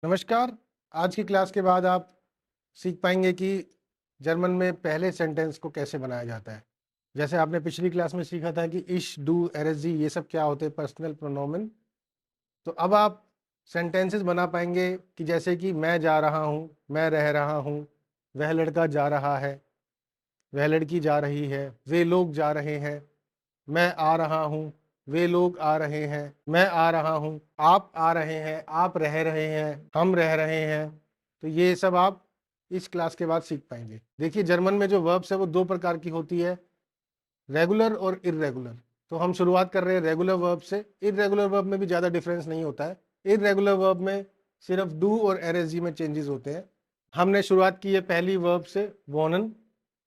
नमस्कार। आज की क्लास के बाद आप सीख पाएंगे कि जर्मन में पहले सेंटेंस को कैसे बनाया जाता है। जैसे आपने पिछली क्लास में सीखा था कि इश, डू, एरएसजी ये सब क्या होते हैं, पर्सनल प्रोनोमेन। तो अब आप सेंटेंसेस बना पाएंगे कि जैसे कि मैं जा रहा हूँ, मैं रह रहा हूँ, वह लड़का जा रहा है, वह लड़की जा रही है, वे लोग जा रहे हैं, मैं आ रहा हूँ, वे लोग आ रहे हैं, मैं आ रहा हूँ, आप आ रहे हैं, आप रह रहे हैं, हम रह रहे हैं। तो ये सब आप इस क्लास के बाद सीख पाएंगे। देखिए, जर्मन में जो वर्ब्स है वो दो प्रकार की होती है, रेगुलर और इर्रेगुलर। तो हम शुरुआत कर रहे हैं रेगुलर वर्ब से। इर्रेगुलर वर्ब में भी ज़्यादा डिफरेंस नहीं होता है। इर्रेगुलर वर्ब में सिर्फ डू और एरएसजी में चेंजेस होते हैं। हमने शुरुआत की है पहली वर्ब से, वोनन।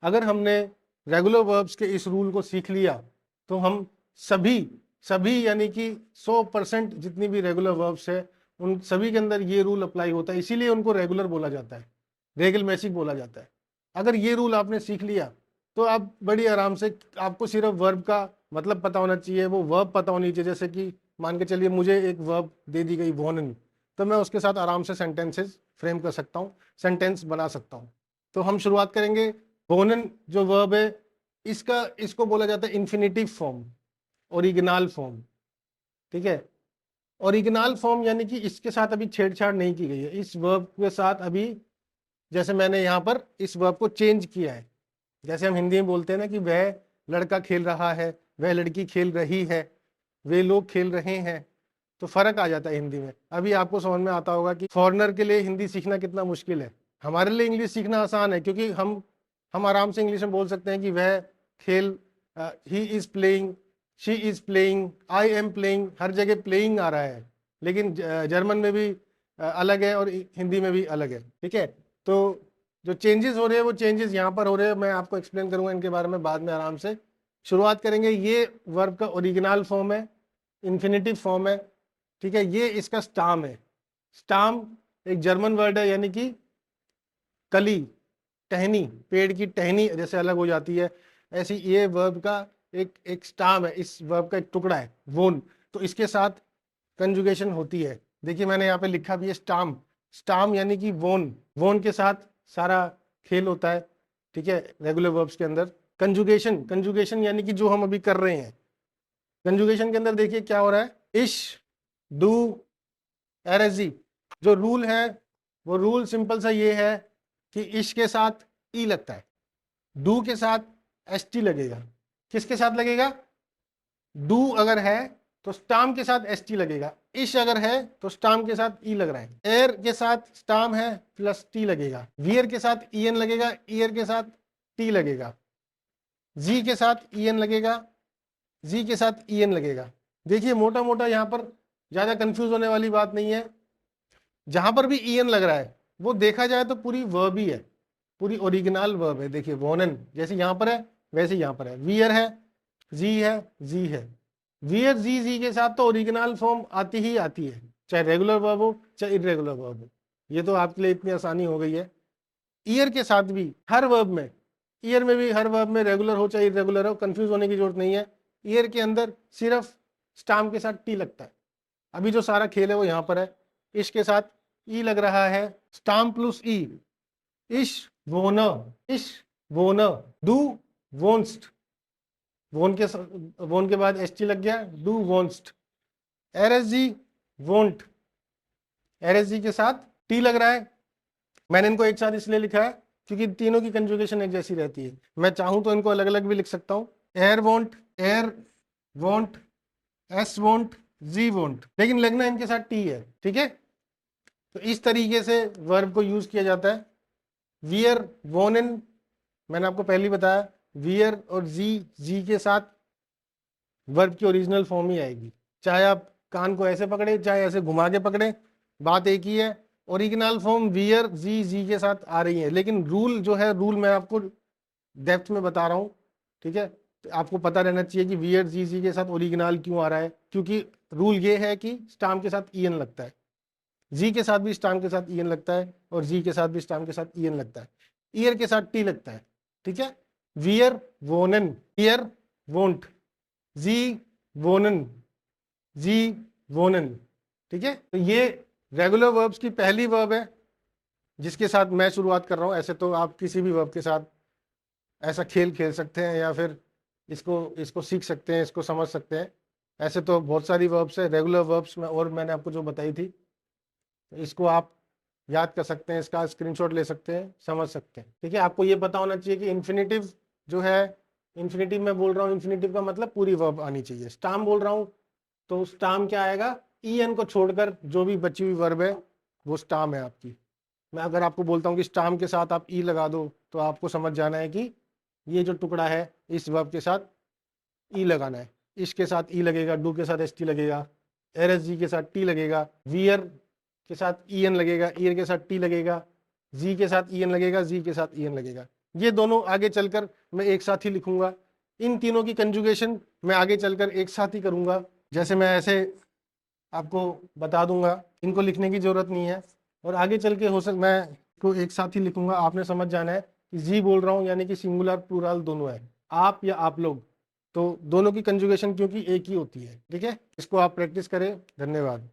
अगर हमने रेगुलर वर्ब्स के इस रूल को सीख लिया तो हम सभी सभी यानी कि 100% जितनी भी रेगुलर वर्ब्स है उन सभी के अंदर ये रूल अप्लाई होता है, इसीलिए उनको रेगुलर बोला जाता है, रेगलमैसिक बोला जाता है। अगर ये रूल आपने सीख लिया तो आप बड़ी आराम से, आपको सिर्फ वर्ब का मतलब पता होना चाहिए, वो वर्ब पता होनी चाहिए। जैसे कि मान के चलिए मुझे एक वर्ब दे दी गई वोनन, तो मैं उसके साथ आराम से सेंटेंसेस फ्रेम कर सकता हूँ, सेंटेंस बना सकता हूँ। तो हम शुरुआत करेंगे। वोनन जो वर्ब है इसको बोला जाता है इन्फिनिटिव फॉर्म, ओरिजिनल फॉर्म। ठीक है, ओरिजिनल फॉर्म यानी कि इसके साथ अभी छेड़छाड़ नहीं की गई है। इस वर्ब के साथ अभी, जैसे मैंने यहाँ पर इस वर्ब को चेंज किया है, जैसे हम हिंदी में बोलते हैं ना कि वह लड़का खेल रहा है, वह लड़की खेल रही है, वे लोग खेल रहे हैं, तो फर्क आ जाता है हिंदी में। अभी आपको समझ में आता होगा कि फॉरेनर के लिए हिंदी सीखना कितना मुश्किल है। हमारे लिए इंग्लिश सीखना आसान है, क्योंकि हम आराम से इंग्लिश में बोल सकते हैं कि वह खेल, he is playing, she is playing, I am playing, हर जगह प्लेइंग आ रहा है। लेकिन जर्मन में भी अलग है और हिंदी में भी अलग है। ठीक है, तो जो चेंजेस हो रहे हैं वो चेंजेस यहाँ पर हो रहे हैं, मैं आपको एक्सप्लेन करूंगा इनके बारे में बाद में आराम से। शुरुआत करेंगे, ये वर्ब का ओरिजिनल फॉर्म है, इन्फिनिटिव फॉर्म है। ठीक है, ये इसका स्टाम है। स्टाम एक जर्मन वर्ड है, यानी कि कली, टहनी, पेड़ की टहनी जैसे अलग हो जाती है, ऐसी ये वर्ब का एक एक स्टाम है, इस वर्ब का एक टुकड़ा है, वोन। तो इसके साथ कंजुगेशन होती है। देखिए मैंने यहाँ पे लिखा भी है स्टाम। स्टाम यानी कि वोन, वोन के साथ सारा खेल होता है। ठीक है, रेगुलर वर्ब्स के अंदर कंजुगेशन, कंजुगेशन यानी कि जो हम अभी कर रहे हैं। कंजुगेशन के अंदर देखिए क्या हो रहा है, इश, डू, एरएसजी। जो रूल है वो रूल सिंपल सा ये है कि इश के साथ ई लगता है, डू के साथ एस टी लगेगा। किसके साथ लगेगा? डू अगर है तो स्टाम के साथ एस टी लगेगा, इश अगर है तो स्टाम के साथ ई लग रहा है, एयर के साथ स्टाम है प्लस टी लगेगा, वियर के साथ ई एन लगेगा, ईयर के साथ टी लगेगा, जी के साथ ई एन लगेगा, जी के साथ ई एन लगेगा। देखिए मोटा मोटा यहाँ पर ज्यादा कंफ्यूज होने वाली बात नहीं है। जहां पर भी ई एन लग रहा है वो देखा जाए तो पूरी वर्ब ही है, पूरी ओरिजिनल वर्ब है। देखिए वोनन जैसे यहाँ पर है वैसे यहाँ पर है, वियर है, जी है, जी है, वियर जी, जी के साथ तो ओरिजिनल फॉर्म आती ही आती है, चाहे रेगुलर वर्ब हो चाहे इरेगुलर वर्ब हो। ये तो आपके लिए इतनी आसानी हो गई है। ईयर के साथ भी हर वर्ब में, ईयर में भी हर वर्ब में रेगुलर हो चाहे इरेगुलर हो, कंफ्यूज होने की जरूरत नहीं है। ईयर के अंदर सिर्फ स्टाम के साथ टी लगता है। अभी जो सारा खेल है वो यहाँ पर है, इश के साथ ई लग रहा है, स्टाम प्लस ई, इश वोनर, इश वोनर, डू वोन्स्ट, वोन के बाद एस टी लग गया, डू वोन्स्ट, एरएसजी वोंट, एरएसजी के साथ टी लग रहा है। मैंने इनको एक साथ इसलिए लिखा है क्योंकि तीनों की कंजुगेशन एक जैसी रहती है। मैं चाहूं तो इनको अलग अलग भी लिख सकता हूं, R won't, R won't, S won't, G won't, लेकिन लगना इनके साथ टी है। ठीक है, तो इस तरीके से वर्ब को यूज किया जाता है। वियर वोनन, मैंने आपको पहले ही बताया, वियर और जी, जी के साथ वर्ब की ओरिजिनल फॉर्म ही आएगी, चाहे आप कान को ऐसे पकड़े चाहे ऐसे घुमा के पकड़े, बात एक ही है। ओरिजिनल फॉर्म वियर जी, जी के साथ आ रही है, लेकिन रूल जो है, रूल मैं आपको डेप्थ में बता रहा हूँ। ठीक है, तो आपको पता रहना चाहिए कि वियर जी, जी के साथ ओरिजिनल क्यों आ रहा है, क्योंकि रूल ये है कि स्टाम के साथ ई एन लगता है, जी के साथ भी स्टाम के साथ ई एन लगता है, और जी के साथ भी स्टाम के साथ ई एन लगता है, ईयर के साथ टी लगता है। ठीक है, वियर वोनन, ईयर वोंट, जी वोनन, जी वोनन। ठीक है, तो ये रेगुलर वर्ब्स की पहली वर्ब है जिसके साथ मैं शुरुआत कर रहा हूँ। ऐसे तो आप किसी भी वर्ब के साथ ऐसा खेल खेल सकते हैं या फिर इसको इसको सीख सकते हैं, इसको समझ सकते हैं। ऐसे तो बहुत सारी वर्ब्स है, रेगुलर वर्ब्स में, और मैंने आपको जो बताई थी, तो इसको आप याद कर सकते हैं, इसका स्क्रीनशॉट ले सकते हैं, समझ सकते हैं। ठीक है, आपको ये पता होना चाहिए कि इन्फिनेटिव जो है, इन्फिनेटिव में बोल रहा हूँ, इन्फिनेटिव का मतलब पूरी वर्ब आनी चाहिए। स्टाम बोल रहा हूँ तो स्टाम क्या आएगा, en को छोड़कर जो भी बची हुई वर्ब है वो स्टाम है आपकी। मैं अगर आपको बोलता हूँ कि स्टाम के साथ आप ई लगा दो, तो आपको समझ जाना है कि ये जो टुकड़ा है इस वर्ब के साथ ई लगाना है। इसके साथ ई लगेगा, डू के साथ एस टी लगेगा, RSG के साथ टी लगेगा, वियर के साथ en लगेगा, ईयर के साथ टी लगेगा, जी के साथ en लगेगा, जी के साथ en लगेगा। ये दोनों आगे चलकर मैं एक साथ ही लिखूंगा। इन तीनों की कंजुगेशन मैं आगे चलकर एक साथ ही करूंगा। जैसे मैं ऐसे आपको बता दूंगा, इनको लिखने की जरूरत नहीं है, और आगे चल के हो मैं को एक साथ ही लिखूंगा। आपने समझ जाना है कि जी बोल रहा हूँ यानी कि सिंगुलर प्लूरल दोनों है, आप या आप लोग, तो दोनों की कंजुगेशन क्योंकि एक ही होती है। ठीक है, इसको आप प्रैक्टिस करें। धन्यवाद।